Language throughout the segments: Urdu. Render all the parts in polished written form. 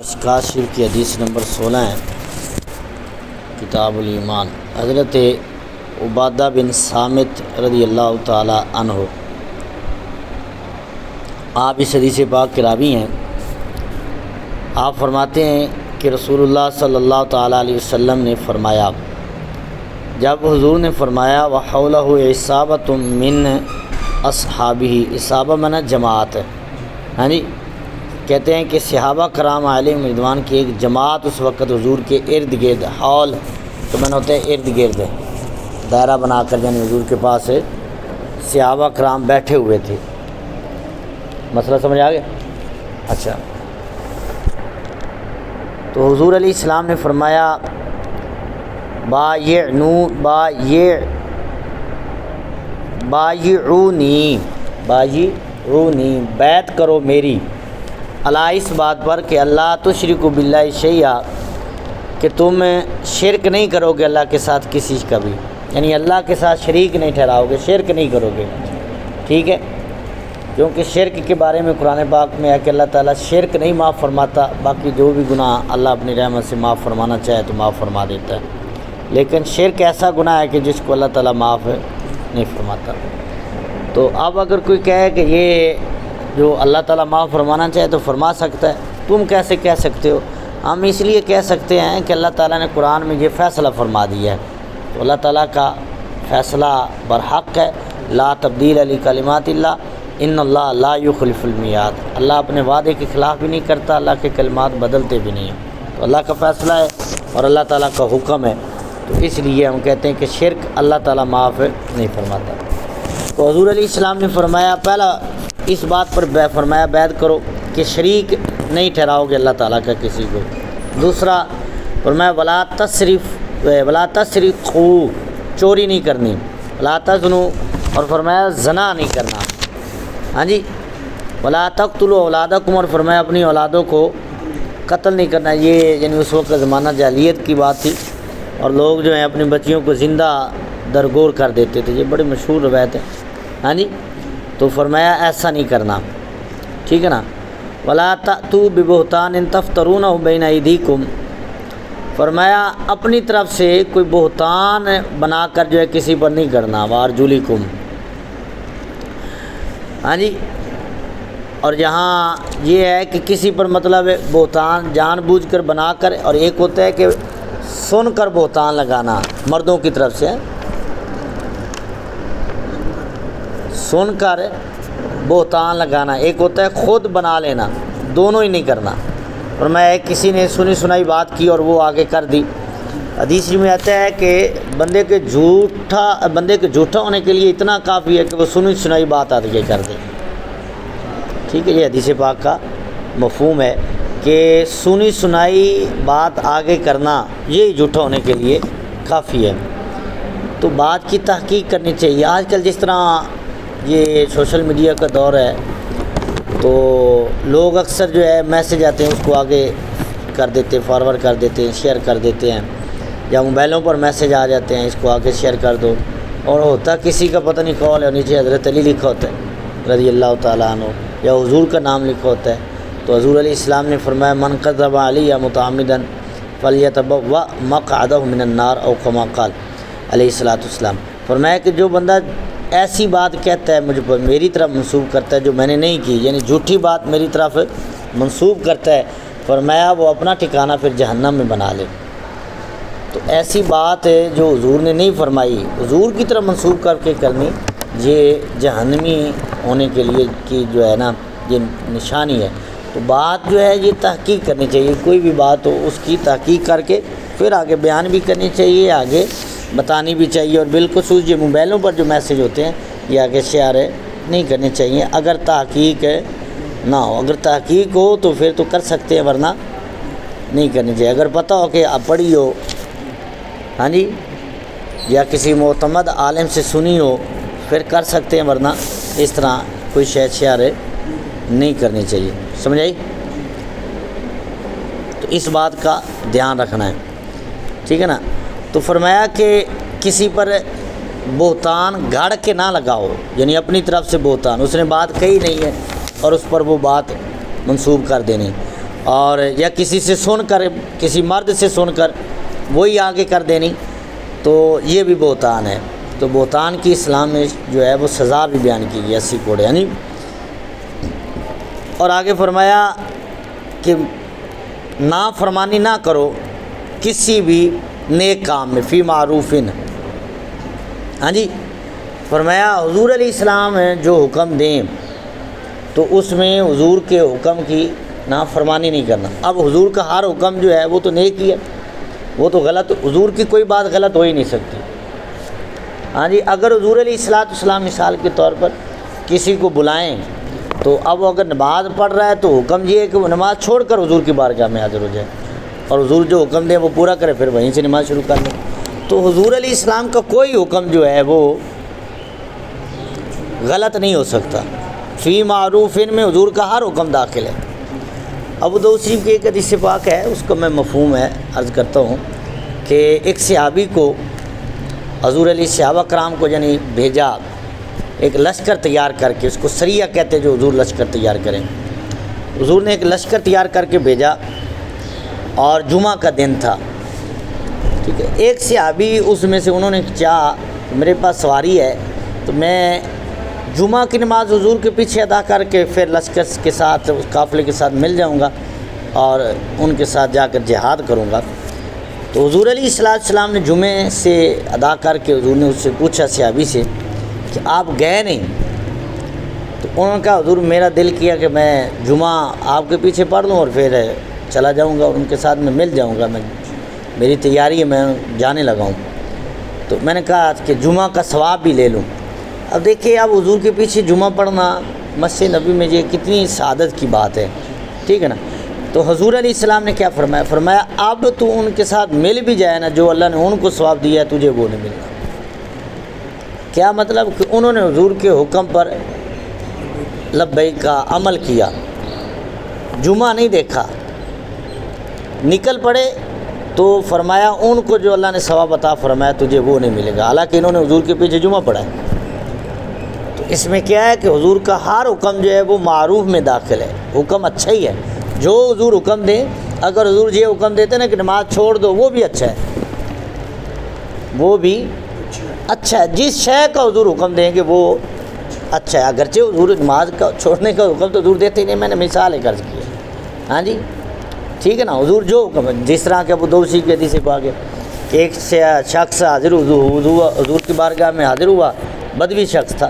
مشکوٰۃ شریف کی حدیث نمبر 16 ہے، کتاب الایمان۔ حضرت عبادہ بن صامت رضی اللہ تعالی عنہ آپ اس حدیث پاک کے راوی ہیں۔ آپ فرماتے ہیں کہ رسول اللہ صلی اللہ تعالی علیہ وسلم نے فرمایا، جب حضور نے فرمایا وَحَوْلَهُ عِصَابَةٌ مِّنْ أَصْحَابِهِ، اصابہ معنی جماعت ہے، ہاں جی، کہتے ہیں کہ صحابہ کرام علیہم رضوان کی ایک جماعت اس وقت حضور کے ارد گرد، حول تو میں نے ہوتا ہے ارد گرد، دائرہ بنا کر یعنی حضور کے پاس صحابہ کرام بیٹھے ہوئے تھے۔ مسئلہ سمجھ آ گیا؟ اچھا، تو حضور علیہ السلام نے فرمایا بایعونی بیعت کرو میری، اللہ اس بات پر کہ اللہ تشرکوا باللہ شیئا، کہ تم شرک نہیں کرو گے اللہ کے ساتھ کسی کا بھی، یعنی اللہ کے ساتھ شریک نہیں ٹھہراؤ گے، شرک نہیں کرو گے، ٹھیک ہے؟ کیونکہ شرک کے بارے میں قرآن پاک میں ہے کہ اللہ تعالیٰ شرک نہیں معاف فرماتا، باقی جو بھی گناہ اللہ اپنی رحمت سے معاف فرمانا چاہے تو معاف فرما دیتا ہے، لیکن شرک ایسا گناہ ہے کہ جس کو اللہ تعالیٰ معاف نہیں فرماتا۔ تو اب اگر کوئی کہے کہ یہ جو اللہ تعالیٰ معاف فرمانا چاہے تو فرما سکتا ہے، تم کیسے کہہ سکتے ہو؟ ہم اس لیے کہہ سکتے ہیں کہ اللہ تعالیٰ نے قرآن میں یہ فیصلہ فرما دیا ہے، تو اللہ تعالیٰ کا فیصلہ برحق ہے، لا تبدیل لکلمات اللہ ان اللہ لا یخلف المیعاد، اللہ اپنے وعدے کے خلاف بھی نہیں کرتا، اللہ کے کلمات بدلتے بھی نہیں ہیں، تو اللہ کا فیصلہ ہے اور اللہ تعالیٰ کا حکم ہے، تو اس لیے ہم کہتے ہیں کہ شرک اللہ تعالیٰ معاف نہیں فرماتا۔ تو حضور علیہ السلام نے فرمایا، پہلا اس بات پر فرمایا بیعت کرو کہ شریک نہیں ٹھہراؤ گے اللہ تعالیٰ کا کسی کو۔ دوسرا فرمایا ولا تسرقوا، چوری نہیں کرنی، ولا تزنوا، اور فرمایا زنا نہیں کرنا، ہاں جی، ولا تقتلوا اولادکم، اور فرمایا اپنی اولادوں کو قتل نہیں کرنا۔ یہ یعنی اس وقت زمانہ جاہلیت کی بات تھی اور لوگ جو ہیں اپنی بچیوں کو زندہ درگور کر دیتے تھے، یہ بڑی مشہور روایت ہے، ہاں جی، تو فرمایا ایسا نہیں کرنا، ٹھیک ہے نا۔ ولا تأتوا ببہتان تفترونہ بین ایدیکم، فرمایا اپنی طرف سے کوئی بہتان بنا کر جو ہے کسی پر نہیں کرنا، وارجلکم، ہاں جی، اور یہاں یہ ہے کہ کسی پر مطلب بہتان جان بوجھ کر بنا کر، اور ایک ہوتا ہے کہ سن کر بہتان لگانا مردوں کی طرف سے، سن کر بہتان لگانا، ایک ہوتا ہے خود بنا لینا، دونوں ہی نہیں کرنا۔ اور میں کسی نے سنی سنائی بات کی اور وہ آگے کر دی، حدیث میں آتا ہے کہ بندے کے جھوٹا ہونے کے لیے اتنا کافی ہے کہ وہ سنی سنائی بات آگے کر دے، ٹھیک ہے؟ یہ حدیث پاک کا مفہوم ہے کہ سنی سنائی بات آگے کرنا یہ جھوٹا ہونے کے لیے کافی ہے۔ تو بات کی تحقیق کرنی چاہیے۔ آج کل جس طرح یہ سوشل میڈیا کا دور ہے تو لوگ اکثر جو ہے میسج آتے ہیں اس کو آگے کر دیتے، فارورڈ کر دیتے ہیں، شیئر کر دیتے ہیں، یا موبائلوں پر میسج آ جاتے ہیں اس کو آگے شیئر کر دو، اور ہوتا کسی کا پتہ نہیں کال ہے، نیچے حضرت علی لکھا ہوتا ہے رضی اللہ تعالیٰ عنہ، یا حضور کا نام لکھا ہوتا ہے۔ تو حضور علیہ السلام نے فرمایا من کذب علی متعمدا فلیتبوأ مقعدہ من النار، او کما قال علیہ الصلوۃ والسلام، فرمایا کہ جو بندہ ایسی بات کہتا ہے مجھ پر، میری طرف منسوب کرتا ہے جو میں نے نہیں کی، یعنی جھوٹی بات میری طرف منسوب کرتا ہے، فرمایا وہ اپنا ٹھکانہ پھر جہنم میں بنا لے۔ تو ایسی بات ہے جو حضور نے نہیں فرمائی، حضور کی طرف منسوب کر کے کرنی، یہ جہنمی ہونے کے لیے کی جو ہے نا یہ نشانی ہے۔ تو بات جو ہے یہ تحقیق کرنی چاہیے، کوئی بھی بات ہو اس کی تحقیق کر کے پھر آگے بیان بھی کرنی چاہیے، آگے بتانی بھی چاہیے، اور بالخصوص یہ موبائلوں پر جو میسج ہوتے ہیں یہ آگے شیئر نہیں کرنے چاہیے اگر تحقیق نہ ہو۔ اگر تحقیق ہو تو پھر تو کر سکتے ہیں، ورنہ نہیں کرنی چاہیے۔ اگر پتہ ہو کہ آپ پڑھی ہو، ہاں جی، یا کسی معتمد عالم سے سنی ہو پھر کر سکتے ہیں، ورنہ اس طرح کوئی شیئر نہیں کرنی چاہیے، سمجھ آئی؟ تو اس بات کا دھیان رکھنا ہے، ٹھیک ہے نا۔ تو فرمایا کہ کسی پر بہتان گھڑ کے نہ لگاؤ، یعنی اپنی طرف سے بہتان، اس نے بات کہی نہیں ہے اور اس پر وہ بات منسوب کر دینی۔ اور یا کسی سے سن کر، کسی مرد سے سن کر وہی آگے کر دینی، تو یہ بھی بہتان ہے۔ تو بہتان کی اسلام میں جو ہے وہ سزا بھی بیان کی گئی 80 کوڑے یعنی۔ اور آگے فرمایا کہ نافرمانی نہ کرو کسی بھی نیک کام میں، فی معروفن۔ ہاں جی، فرمایا حضور علیہ السلام جو حکم دیں تو اس میں حضور کے حکم کی نافرمانی نہیں کرنا۔ اب حضور کا ہر حکم جو ہے وہ تو نیک ہی ہے، وہ تو غلط، حضور کی کوئی بات غلط ہو ہی نہیں سکتی۔ ہاں جی، اگر حضور علیہ السلام مثال کے طور پر کسی کو بلائیں تو اب وہ اگر نماز پڑھ رہا ہے تو حکم یہ ہے کہ وہ نماز چھوڑ کر حضور کی بارگاہ میں حاضر ہو جائے، اور حضور جو حکم دیں وہ پورا کرے، پھر وہیں سے نماز شروع کر لیں۔ تو حضور علیہ السلام کا کوئی حکم جو ہے وہ غلط نہیں ہو سکتا۔ فی معروفن میں حضور کا ہر حکم داخل ہے۔ ابو داؤد شریف کی ایک حدیث پاک ہے، اس کو میں مفہوم ہے عرض کرتا ہوں کہ ایک صحابی کو حضور علیہ صحابہ کرام کو یعنی بھیجا ایک لشکر تیار کر کے، اس کو سریہ کہتے جو حضور لشکر تیار کریں۔ حضور نے ایک لشکر تیار کر کے بھیجا اور جمعہ کا دن تھا، ٹھیک ہے۔ ایک صحابی اس میں سے انہوں نے چاہا میرے پاس سواری ہے تو میں جمعہ کی نماز حضور کے پیچھے ادا کر کے پھر لشکر کے ساتھ، اس قافلے کے ساتھ مل جاؤں گا اور ان کے ساتھ جا کر جہاد کروں گا۔ تو حضور علیہ السلام نے جمعے سے ادا کر کے حضور نے اس سے پوچھا صحابی سے کہ آپ گئے نہیں؟ تو انہوں نے کہا حضور میرا دل کیا کہ میں جمعہ آپ کے پیچھے پڑھ لوں اور پھر چلا جاؤں گا اور ان کے ساتھ میں مل جاؤں گا، میری تیاری ہے، میں جانے لگا ہوں۔ تو میں نے کہا کہ جمعہ کا ثواب بھی لے لوں۔ اب دیکھیے اب حضور کے پیچھے جمعہ پڑھنا مسجد نبی میں یہ کتنی سعادت کی بات ہے، ٹھیک ہے نا۔ تو حضور علیہ السلام نے کیا فرمایا؟ فرمایا اب تو ان کے ساتھ مل بھی جائے نا، جو اللہ نے ان کو ثواب دیا ہے تجھے وہ نہیں ملنا۔ کیا مطلب کہ انہوں نے حضور کے حکم پر لبیک کا عمل کیا، جمعہ نہیں دیکھا، نکل پڑے، تو فرمایا ان کو جو اللہ نے ثواب عطا فرمایا تجھے وہ نہیں ملے گا، حالانکہ انہوں نے حضور کے پیچھے جمعہ پڑھا ہے۔ تو اس میں کیا ہے کہ حضور کا ہر حکم جو ہے وہ معروف میں داخل ہے، حکم اچھا ہی ہے، جو حضور حکم دیں۔ اگر حضور یہ حکم دیتے نا کہ نماز چھوڑ دو، وہ بھی اچھا ہے، وہ بھی اچھا ہے۔ جس شے کا حضور حکم دیں گے وہ اچھا ہے، اگرچہ حضور نماز کا چھوڑنے کا حکم تو حضور دیتے ہی نہیں، میں نے مثال عرض کی ہے۔ ہاں جی ٹھیک ہے نا، حضور جو حکم ہے، جس طرح کہ ابو داؤد شریف کی حدیث پاک ہے، ایک شخص حضور کی بارگاہ میں حاضر ہوا، بدوی شخص تھا،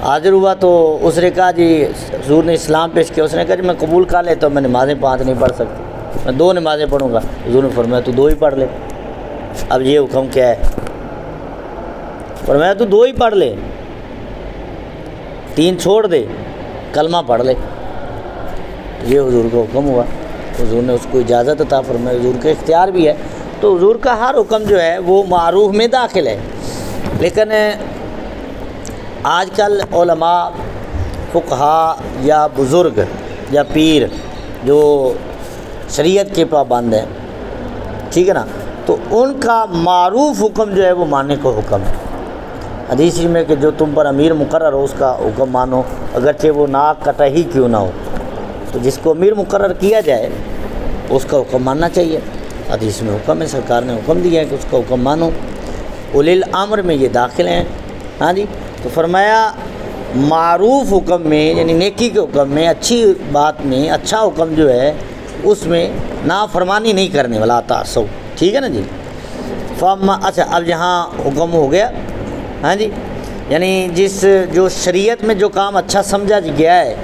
حاضر ہوا تو اس نے کہا جی حضور نے اسلام پیش کیا، اس نے کہا جی میں قبول کر لیتا ہوں، میں نمازیں 5 نہیں پڑھ سکتا، میں 2 نمازیں پڑھوں گا۔ حضور نے فرمایا تو 2 ہی پڑھ لے۔ اب یہ حکم کیا ہے؟ فرمایا تو 2 ہی پڑھ لے، 3 چھوڑ دے، کلمہ پڑھ لے۔ یہ حضور کا حکم ہوا، حضور نے اس کو اجازت عطا فرمائی، حضور کا اختیار بھی ہے۔ تو حضور کا ہر حکم جو ہے وہ معروف میں داخل ہے۔ لیکن آج کل علماء، فقہا یا بزرگ یا پیر جو شریعت کے پابند ہیں، ٹھیک ہے نا، تو ان کا معروف حکم جو ہے وہ ماننے کا حکم ہے۔ حدیث میں کہ جو تم پر امیر مقرر ہو اس کا حکم مانو، اگرچہ وہ ناک کٹا ہی کیوں نہ ہو۔ تو جس کو امیر مقرر کیا جائے اس کا حکم ماننا چاہیے، حدیث میں حکم ہے، سرکار نے حکم دیا ہے کہ اس کا حکم مانو۔ اولی الامر میں یہ داخل ہیں۔ ہاں جی، تو فرمایا معروف حکم میں یعنی نیکی کے حکم میں، اچھی بات میں اچھا حکم جو ہے اس میں نافرمانی نہیں کرنے والا تعصب، ٹھیک ہے نا جی۔ اچھا اب یہاں حکم ہو گیا، ہاں جی، یعنی جو شریعت میں جو کام اچھا سمجھا گیا ہے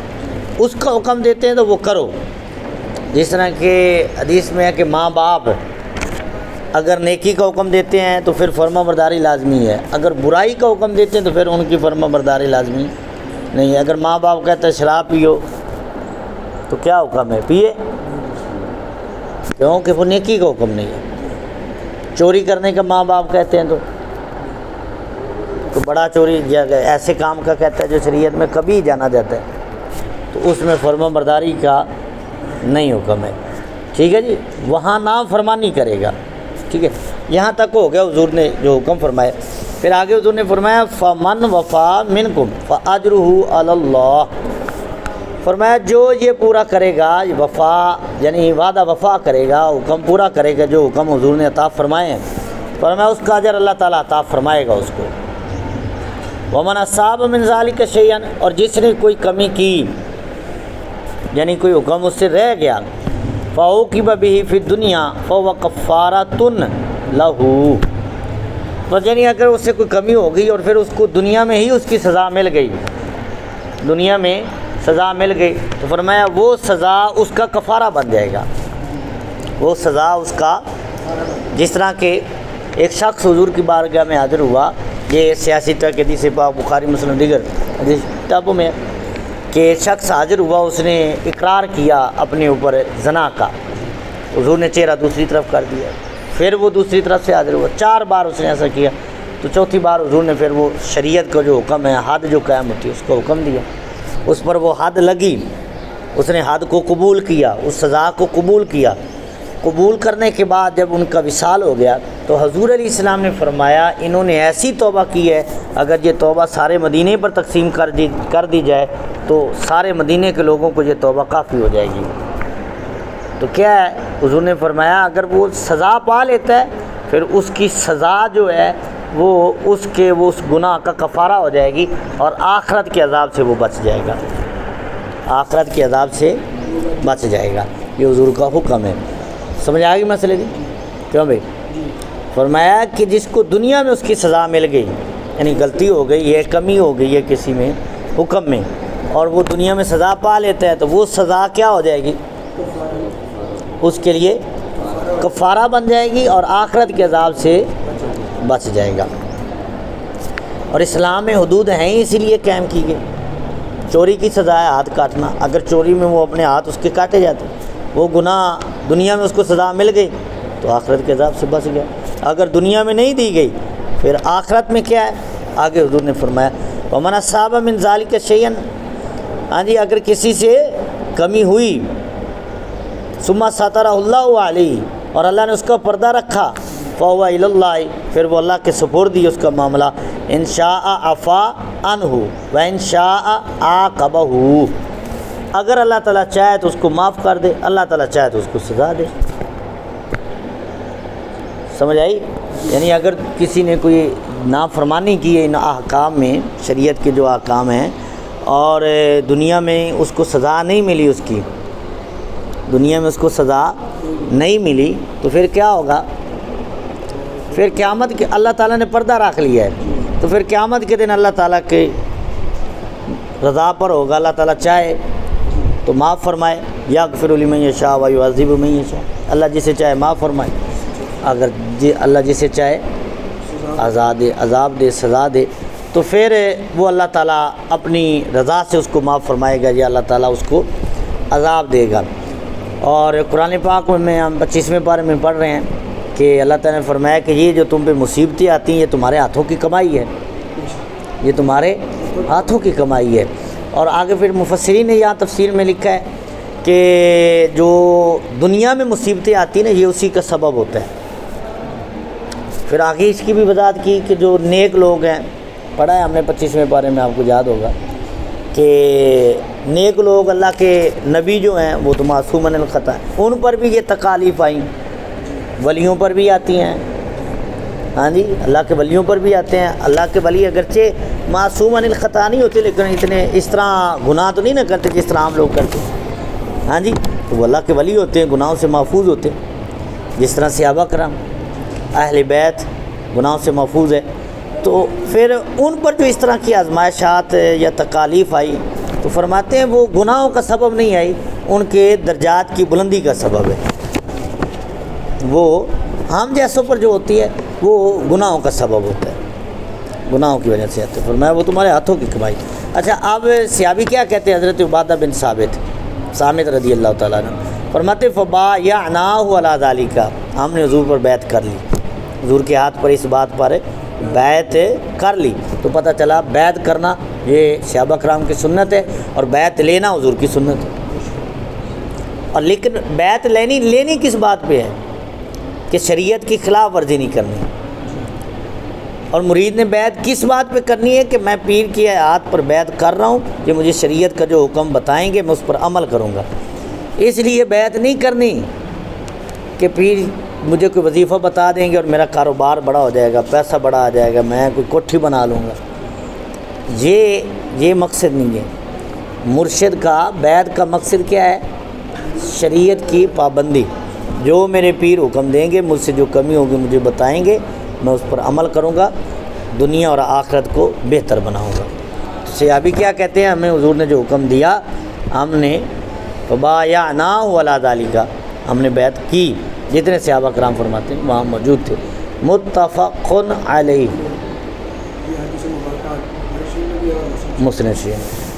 اس کا حکم دیتے ہیں تو وہ کرو۔ جس طرح کہ حدیث میں ہے کہ ماں باپ اگر نیکی کا حکم دیتے ہیں تو پھر فرما برداری لازمی ہے، اگر برائی کا حکم دیتے ہیں تو پھر ان کی فرما برداری لازمی نہیں ہے۔ اگر ماں باپ کہتے ہیں شراب پیو تو کیا حکم ہے؟ پیے، کیونکہ وہ نیکی کا حکم نہیں ہے۔ چوری کرنے کا ماں باپ کہتے ہیں تو بڑا چوری ایسے کام کا کہتا ہے جو شریعت میں کبھی جانا جاتا ہے، تو اس میں فرما برداری کا نہیں حکم ہے، ٹھیک ہے جی، وہاں نافرمانی کرے گا، ٹھیک ہے۔ یہاں تک ہو گیا حضور نے جو حکم فرمایا۔ پھر آگے حضور نے فرمایا فمن وفا منکم فاجرہ علی اللہ، فرمایا جو یہ پورا کرے گا، یہ وفا یعنی وعدہ وفا کرے گا، حکم پورا کرے گا جو حکم حضور نے عطا فرمائے ہیں، فرمایا اس کا اجر اللہ تعالیٰ عطا فرمائے گا اس کو۔ ومن اصاب من ذلک شیئا، اور جس نے کوئی کمی کی یعنی کوئی حکم اس سے رہ گیا، فعوقب بہ فی الدنیا فہو کفارۃ لہ، تو یعنی اگر اس سے کوئی کمی ہو گئی اور پھر اس کو دنیا میں ہی اس کی سزا مل گئی، دنیا میں سزا مل گئی، تو فرمایا وہ سزا اس کا کفارہ بن جائے گا، وہ سزا اس کا، جس طرح کہ ایک شخص حضور کی بارگاہ میں حاضر ہوا، یہ سیاسی تک حدیث پاک بخاری مسلم دیگر حدیث کتابوں میں کہ شخص حاضر ہوا، اس نے اقرار کیا اپنے اوپر زنا کا، حضور نے چہرہ دوسری طرف کر دیا، پھر وہ دوسری طرف سے حاضر ہوا، 4 بار اس نے ایسا کیا، تو چوتھی بار حضور نے پھر وہ شریعت کا جو حکم ہے، حد جو قائم ہوتی ہے اس کو حکم دیا، اس پر وہ حد لگی، اس نے حد کو قبول کیا، اس سزا کو قبول کیا۔ قبول کرنے کے بعد جب ان کا وصال ہو گیا تو حضور علیہ السلام نے فرمایا انہوں نے ایسی توبہ کی ہے، اگر یہ توبہ سارے مدینے پر تقسیم کر دی جائے تو سارے مدینے کے لوگوں کو یہ توبہ کافی ہو جائے گی۔ تو کیا ہے، حضور نے فرمایا اگر وہ سزا پا لیتا ہے پھر اس کی سزا جو ہے وہ اس گناہ کا کفارہ ہو جائے گی، اور آخرت کے عذاب سے وہ بچ جائے گا، آخرت کے عذاب سے بچ جائے گا۔ یہ حضور کا حکم ہے۔ سمجھ آ گئی مسئلے کی؟ کیوں بھائی؟ فرمایا کہ جس کو دنیا میں اس کی سزا مل گئی، یعنی غلطی ہو گئی ہے، کمی ہو گئی ہے کسی میں حکم میں، اور وہ دنیا میں سزا پا لیتا ہے تو وہ سزا کیا ہو جائے گی، اس کے لیے کفارہ بن جائے گی اور آخرت کے عذاب سے بچ جائے گا۔ اور اسلام میں حدود ہیں ہی اسی لیے قائم کی گئی۔ چوری کی سزا ہے ہاتھ کاٹنا، اگر چوری میں وہ اپنے ہاتھ اس کے کاٹے جاتے، وہ گناہ دنیا میں اس کو سزا مل گئی تو آخرت کے عذاب سے بچ گیا۔ اگر دنیا میں نہیں دی گئی پھر آخرت میں کیا ہے، آگے حضور نے فرمایا ومن اصاب من ذلک شیئا، ہاں جی، اگر کسی سے کمی ہوئی، ثم سترہ اللہ علیہ، اور اللہ نے اس کا پردہ رکھا، فہو الی اللہ، پھر وہ اللہ کے سپرد دی اس کا معاملہ، ان شاء عفا عنہ و ان شاء عاقبہ، اگر اللہ تعالیٰ چاہے تو اس کو معاف کر دے، اللہ تعالیٰ چاہے تو اس کو سزا دے۔ سمجھ آئی؟ یعنی اگر کسی نے کوئی نافرمانی کی ہے ان احکام میں، شریعت کے جو احکام ہیں، اور دنیا میں اس کو سزا نہیں ملی، اس کی دنیا میں اس کو سزا نہیں ملی، تو پھر کیا ہوگا؟ پھر قیامت کے اللہ تعالیٰ نے پردہ رکھ لیا ہے، تو پھر قیامت کے دن اللہ تعالیٰ کے رضا پر ہوگا، اللہ تعالیٰ چاہے تو معاف فرمائے، یغفر لمن یشاء و یعذب من یشاء، اللہ جسے چاہے معاف فرمائے، اگر اللہ جسے چاہے عذاب دے، سزا دے، تو پھر وہ اللہ تعالیٰ اپنی رضا سے اس کو معاف فرمائے گا یا اللہ تعالیٰ اس کو عذاب دے گا۔ اور قرآن پاک میں ہم 25ویں پارے میں پڑھ رہے ہیں کہ اللہ تعالیٰ نے فرمایا کہ یہ جو تم پہ مصیبتیں آتی ہیں یہ تمہارے ہاتھوں کی کمائی ہے، یہ تمہارے ہاتھوں کی کمائی ہے۔ اور آگے پھر مفسرین نے یہاں تفسیر میں لکھا ہے کہ جو دنیا میں مصیبتیں آتی ہیں نا، یہ اسی کا سبب ہوتا ہے۔ پھر آگے اس کی بھی وضاحت کی کہ جو نیک لوگ ہیں، پڑھا ہے ہم نے 25ویں پارے میں، آپ کو یاد ہوگا کہ نیک لوگ اللہ کے نبی جو ہیں وہ تو معصوم عن الخطا، ان پر بھی یہ تکالیف آئیں، ولیوں پر بھی آتی ہیں، ہاں جی، اللہ کے ولیوں پر بھی آتے ہیں۔ اللہ کے ولی اگرچہ معصوم عن الخطا نہیں ہوتے لیکن اتنے اس طرح گناہ تو نہیں نہ کرتے جس طرح ہم لوگ کرتے ہیں، ہاں جی، تو وہ اللہ کے ولی ہوتے ہیں، گناہوں سے محفوظ ہوتے ہیں، جس طرح صحابہ کرام اہل بیت گناہوں سے محفوظ ہے۔ تو پھر ان پر جو اس طرح کی آزمائشات یا تکالیف آئی تو فرماتے ہیں وہ گناہوں کا سبب نہیں آئی، ان کے درجات کی بلندی کا سبب ہے، وہ ہم جیسوں پر جو ہوتی ہے وہ گناہوں کا سبب ہوتا ہے، گناہوں کی وجہ سے آتے ہیں۔ فرمایا وہ تمہارے ہاتھوں کی کمائی۔ اچھا، اب صحابی کیا کہتے ہیں؟ حضرت عبادہ بن صامت رضی اللہ تعالیٰ عنہ فرماتے فبایعناہ علی ذالک، ہم نے حضور پر بیعت کر لی، حضور کے ہاتھ پر اس بات پر بیعت کر لی۔ تو پتہ چلا بیعت کرنا یہ صحابہ کرام کی سنت ہے اور بیعت لینا حضور کی سنت ہے۔ اور لیکن بیعت لینی کس بات پہ ہے؟ کہ شریعت کی خلاف ورزی نہیں کرنی، اور مرید نے بیعت کس بات پہ کرنی ہے کہ میں پیر کی آیات پر بیعت کر رہا ہوں، کہ مجھے شریعت کا جو حکم بتائیں گے میں اس پر عمل کروں گا۔ اس لیے بیعت نہیں کرنی کہ پیر مجھے کوئی وظیفہ بتا دیں گے اور میرا کاروبار بڑا ہو جائے گا، پیسہ بڑا آ جائے گا، میں کوئی کوٹھی بنا لوں گا۔ یہ مقصد نہیں ہے۔ مرشد کا بیعت کا مقصد کیا ہے؟ شریعت کی پابندی، جو میرے پیر حکم دیں گے، مجھ سے جو کمی ہوگی مجھے بتائیں گے، میں اس پر عمل کروں گا، دنیا اور آخرت کو بہتر بناؤں گا۔ صحابی کیا کہتے ہیں؟ ہمیں حضور نے جو حکم دیا ہم نے فبایعناہ علی ذالک، ہم نے بیعت کی۔ جتنے صحابہ کرام فرماتے ہیں وہاں موجود تھے۔ متفق علیہ، مسلم شریعت۔